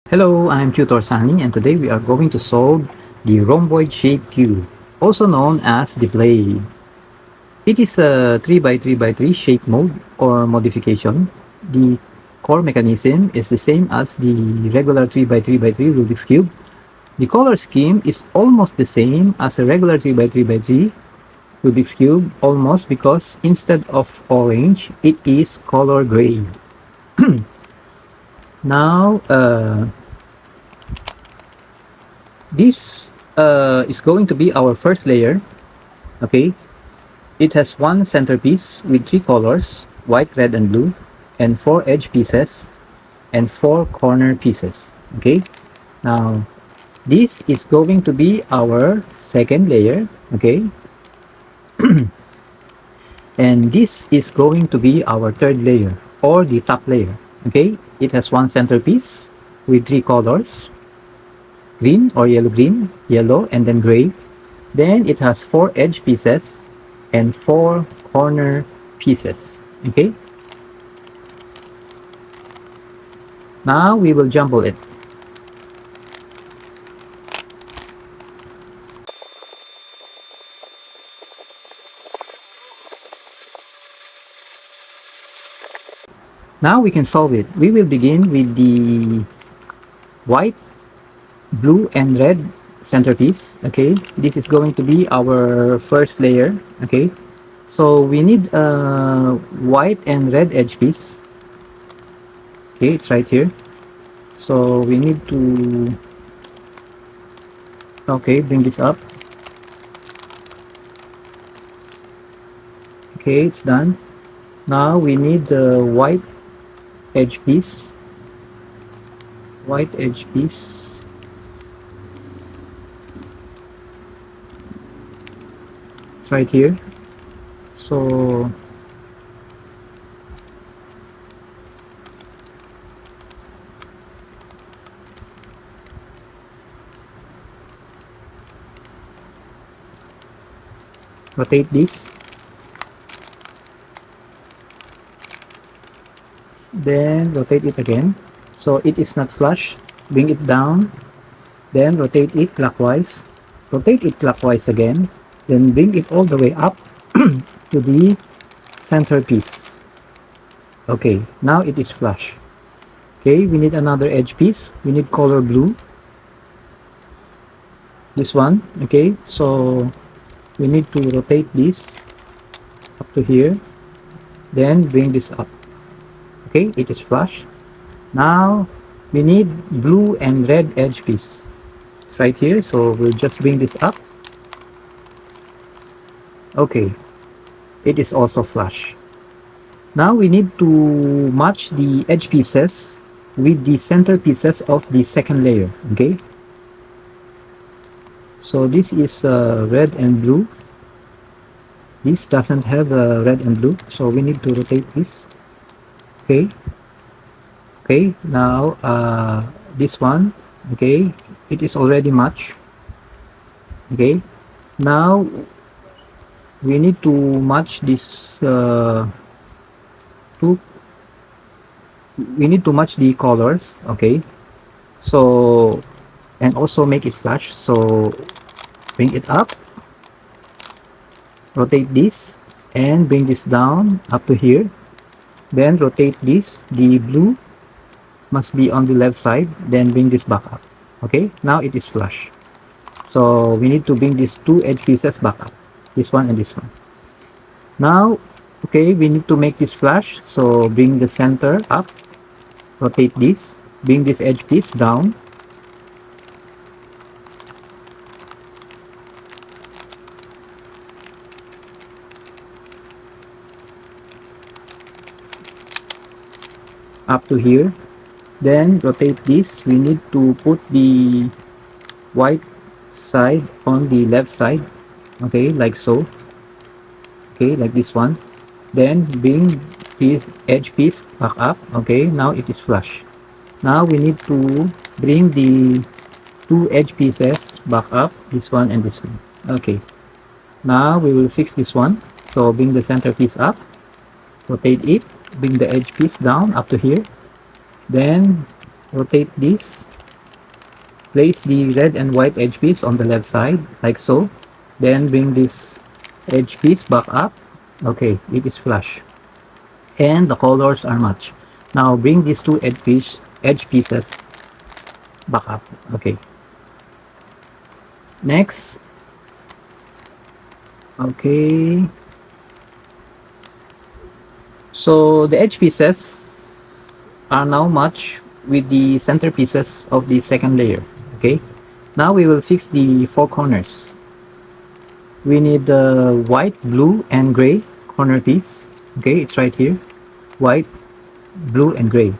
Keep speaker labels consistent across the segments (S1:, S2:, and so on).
S1: Hello, I'm Tutor Sonny, and today we are going to solve the rhomboid shaped cube, also known as the blade. It is a 3 by 3 by 3 shape mode or modification. The core mechanism is the same as the regular 3 by 3 by 3 Rubik's cube. The color scheme is almost the same as a regular 3 by 3 by 3 Rubik's cube, almost, because instead of orange, it is color gray. Now, this is going to be our first layer. Okay, it has one centerpiece with three colors: white, red, and blue, and four edge pieces and four corner pieces. Okay, now this is going to be our second layer. Okay, and this is going to be our third layer, or the top layer. Okay, it has one centerpiece with three colors: green or yellow-green, yellow, and then gray. Then it has four edge pieces and four corner pieces. Okay, now we will jumble it. Now we can solve it. We will begin with the white, blue, and red centerpiece. Okay, this is going to be our first layer. Okay, so we need a white and red edge piece. Okay, it's right here. So we need to bring this up. Okay, it's done. Now we need the white edge piece. White edge piece. It's right here. So rotate this, then rotate it again so it is not flush. Bring it down, then rotate it clockwise, rotate it clockwise again, then bring it all the way up to the centerpiece. Okay, now it is flush. Okay, we need another edge piece. We need color blue, this one. Okay, so we need to rotate this up to here, then bring this up. Okay, it is flush. Now we need blue and red edge piece. It's right here, so we'll just bring this up. Okay, it is also flush. Now we need to match the edge pieces with the center pieces of the second layer. Okay, so this is red and blue. This doesn't have red and blue, so we need to rotate this. Okay, okay, now this one. Okay, it is already matched. Okay, now we need to match this we need to match the colors. Okay, so, and also make it flush, so bring it up, rotate this, and bring this down up to here. Then rotate this. The blue must be on the left side, then bring this back up. Okay, now it is flush, so we need to bring these two edge pieces back up, this one and this one. Now, okay, we need to make this flush, so bring the center up, rotate this, bring this edge piece down, up to here. Then rotate this. We need to put the white side on the left side. Okay, like so. Okay, like this one. Then bring this edge piece back up. Okay, now it is flush. Now we need to bring the two edge pieces back up, this one and this one. Okay, now we will fix this one. So bring the center piece up, rotate it, bring the edge piece down up to here, then rotate this, place the red and white edge piece on the left side like so, then bring this edge piece back up. Okay, it is flush and the colors are matched. Now bring these two edge pieces back up. Okay, next. Okay, so the edge pieces are now matched with the center pieces of the second layer. Okay, now we will fix the four corners. We need the white, blue and gray corner piece. Okay, it's right here, white, blue and gray.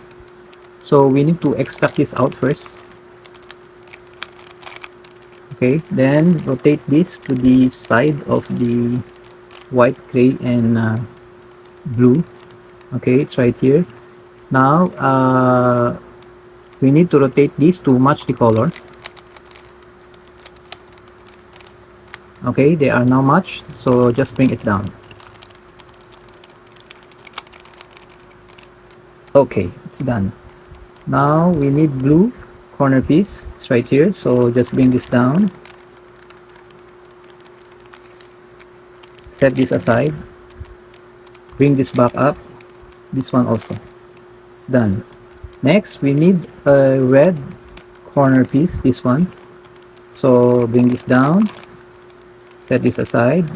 S1: So we need to extract this out first. Okay, then rotate this to the side of the white, gray and blue. Okay, it's right here. Now we need to rotate this to match the color. Okay, they are now matched, so just bring it down. Okay, it's done. Now we need blue corner piece. It's right here, so just bring this down. Set this aside. Bring this back up. This one also. It's done. Next, we need a red corner piece, this one. So bring this down. Set this aside.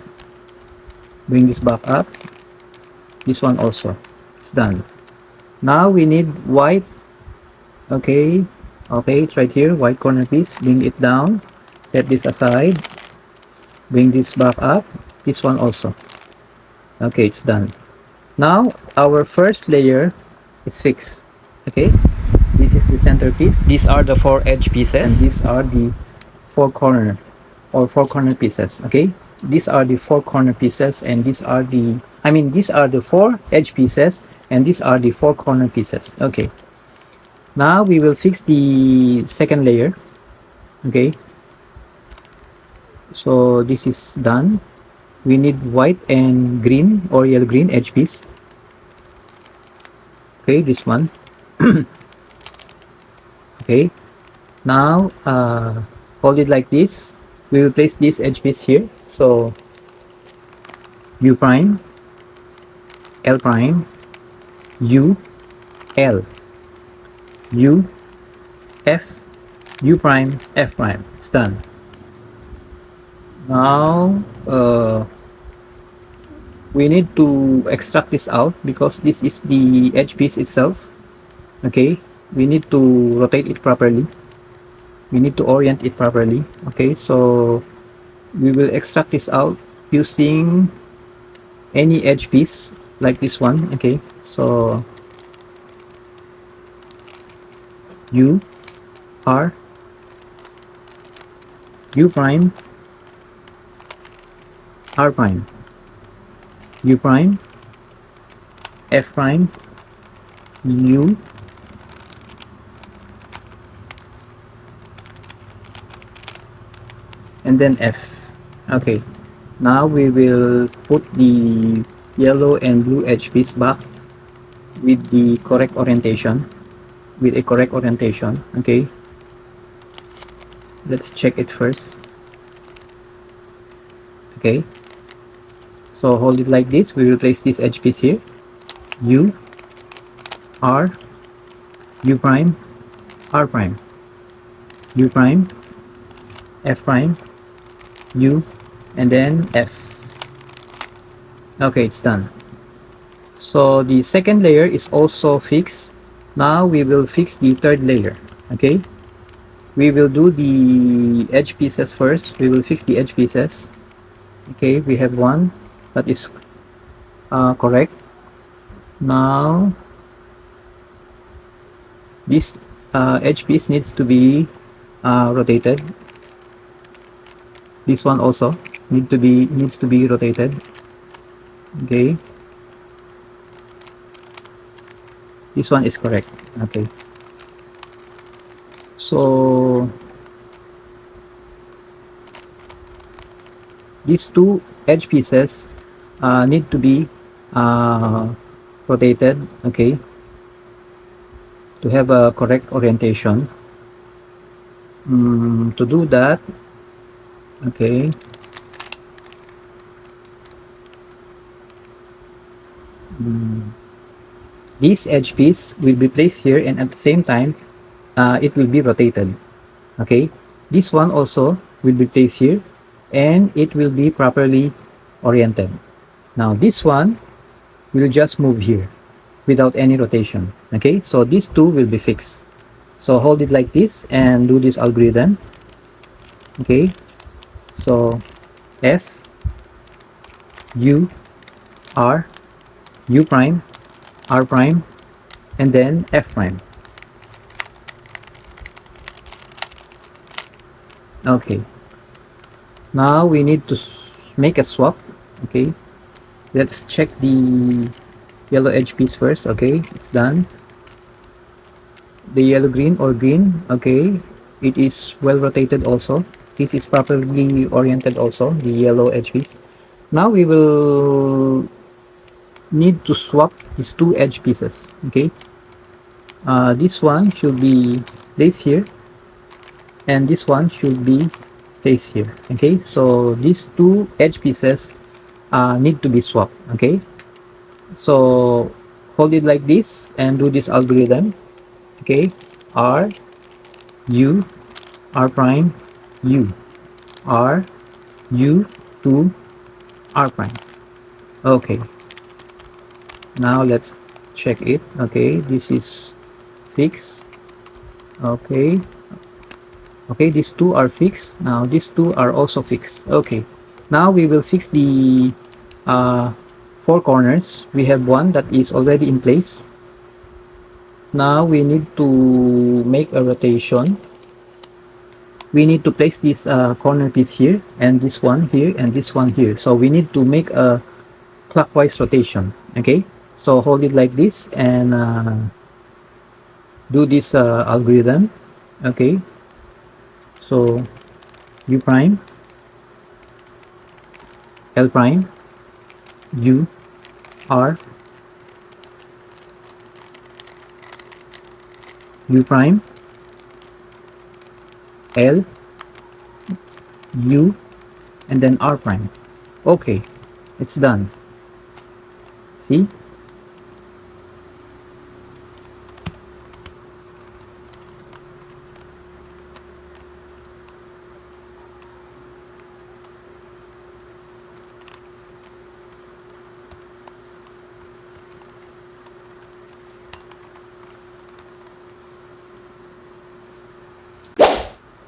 S1: Bring this back up. This one also. It's done. Now we need white. Okay, it's right here, white corner piece. Bring it down. Set this aside. Bring this back up. This one also. Okay, it's done. Now our first layer is fixed. Okay, this is the centerpiece. These are the four edge pieces, and these are the four corner pieces. Okay, these are the four corner pieces, and these are the four edge pieces, and these are the four corner pieces. Okay, now we will fix the second layer. Okay, so this is done. We need white and green or yellow green edge piece. Okay, this one. Okay, now hold it like this. We will place this edge piece here. So U prime, L prime, U, L, U, F, U prime, F prime. It's done. Now we need to extract this out because this is the edge piece itself. Okay, we need to rotate it properly. We need to orient it properly. Okay, so we will extract this out using any edge piece like this one. Okay, so U, R, U prime, R prime, U prime, F prime, U, and then F. Okay, now we will put the yellow and blue edge piece back with the correct orientation, with a correct orientation. Okay, let's check it first. Okay, so hold it like this. We will place this edge piece here, U, R, U prime, R prime, U prime, F prime, U, and then F. Okay, it's done. So the second layer is also fixed. Now we will fix the third layer. Okay, we will do the edge pieces first. We will fix the edge pieces. Okay, we have one that is correct. Now this edge piece needs to be rotated. This one also needs to be rotated. Okay, this one is correct. Okay, so these two edge pieces need to be rotated. Okay, to have a correct orientation. To do that, okay, this edge piece will be placed here, and at the same time it will be rotated. Okay, this one also will be placed here, and it will be properly oriented. Now this one will just move here without any rotation. Okay, so these two will be fixed. So hold it like this and do this algorithm. Okay, so F U R U prime R prime and then F prime. Okay, now we need to make a swap. Okay, let's check the yellow edge piece first. Okay, it's done. The yellow green or green, okay, it is well rotated also. This is properly oriented also, the yellow edge piece. Now we will need to swap these two edge pieces. Okay, this one should be placed here and this one should be placed here. Okay, so these two edge pieces need to be swapped. Okay, so hold it like this and do this algorithm. Okay, R U R prime U R U to R prime. Okay, now let's check it. Okay, this is fixed. Okay, okay, these two are fixed. Now these two are also fixed. Okay, now we will fix the four corners. We have one that is already in place. Now we need to make a rotation. We need to place this corner piece here and this one here and this one here. So we need to make a clockwise rotation. Okay, so hold it like this and do this algorithm. Okay, so U prime L prime U R U prime L U and then R prime. Okay, it's done. See,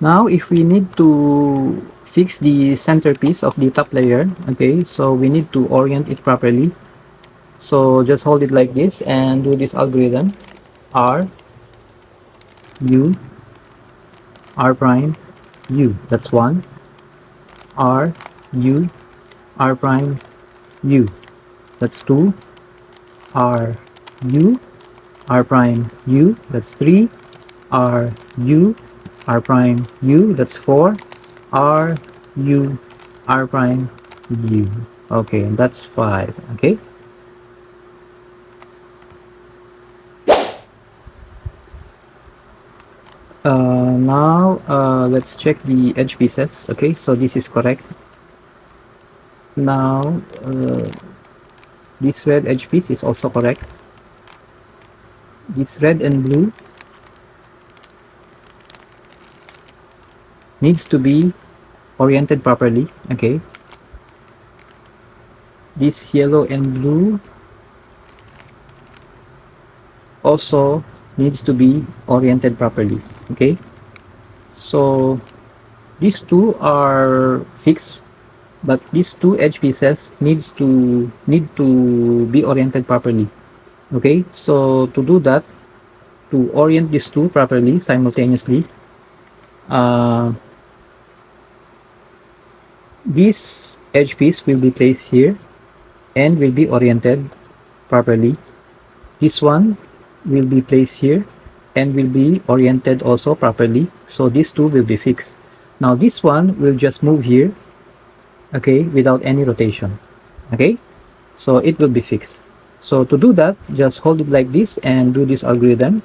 S1: now if we need to fix the centerpiece of the top layer, okay, so we need to orient it properly. So just hold it like this and do this algorithm. R U R prime U, that's one. R U R prime U, that's two. R U R prime U, that's three. R U R prime U, that's four. R U R prime U. Okay, and that's five. Okay, now let's check the edge pieces. Okay, so this is correct. Now this red edge piece is also correct. This red and blue needs to be oriented properly. Okay, this yellow and blue also needs to be oriented properly. Okay, so these two are fixed, but these two edge pieces need to be oriented properly. Okay, so to do that, to orient these two properly simultaneously, this edge piece will be placed here and will be oriented properly. This one will be placed here and will be oriented also properly. So these two will be fixed. Now this one will just move here, okay, without any rotation. Okay, so it will be fixed. So to do that, just hold it like this and do this algorithm.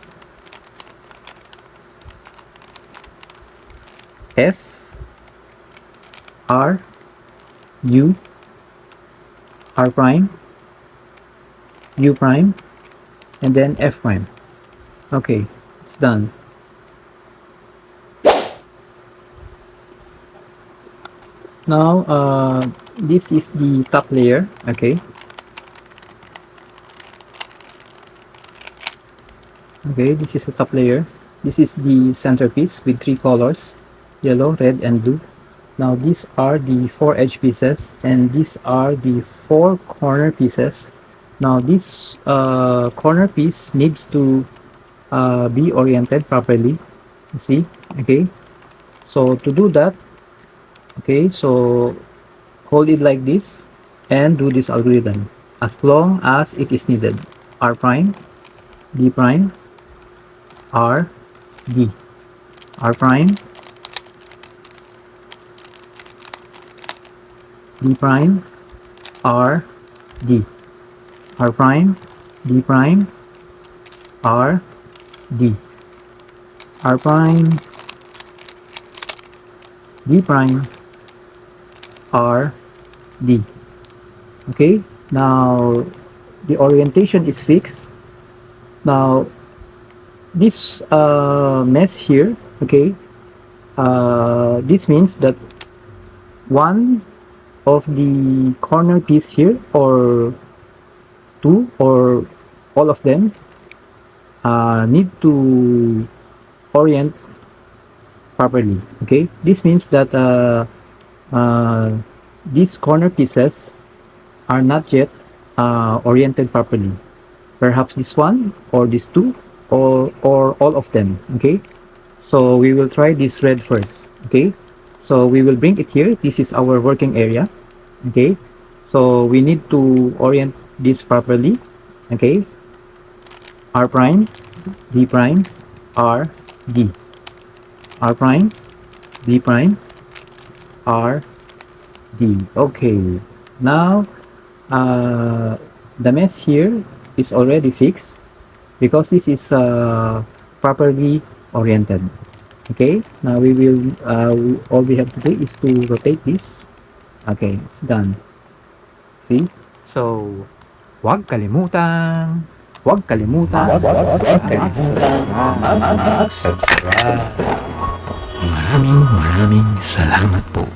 S1: F, R, U, R prime, U prime, and then F prime. Okay, it's done. Now, this is the top layer. Okay. Okay, this is the top layer. This is the centerpiece with three colors, yellow, red, and blue. Now these are the four edge pieces, and these are the four corner pieces. Now this corner piece needs to be oriented properly. You see? Okay. So to do that, okay, so hold it like this and do this algorithm as long as it is needed. R prime, D prime, R, D, R prime, D prime, R, D, R prime, D prime, R, D, R prime, D prime, R, D. Okay, now the orientation is fixed. Now this mesh here, okay, this means that one of the corner piece here, or two, or all of them, need to orient properly. Okay, this means that these corner pieces are not yet oriented properly. Perhaps this one, or these two, or all of them. Okay, so we will try this red first. Okay, so we will bring it here. This is our working area. Okay, so we need to orient this properly. Okay, R prime, D prime, R, D, R prime, D prime, R, D. Okay, now the mesh here is already fixed because this is properly oriented. Okay, now we will all we have to do is to rotate this. Okay, it's done. See? So, huwag kalimutan
S2: mag-subscribe. Maraming salamat po.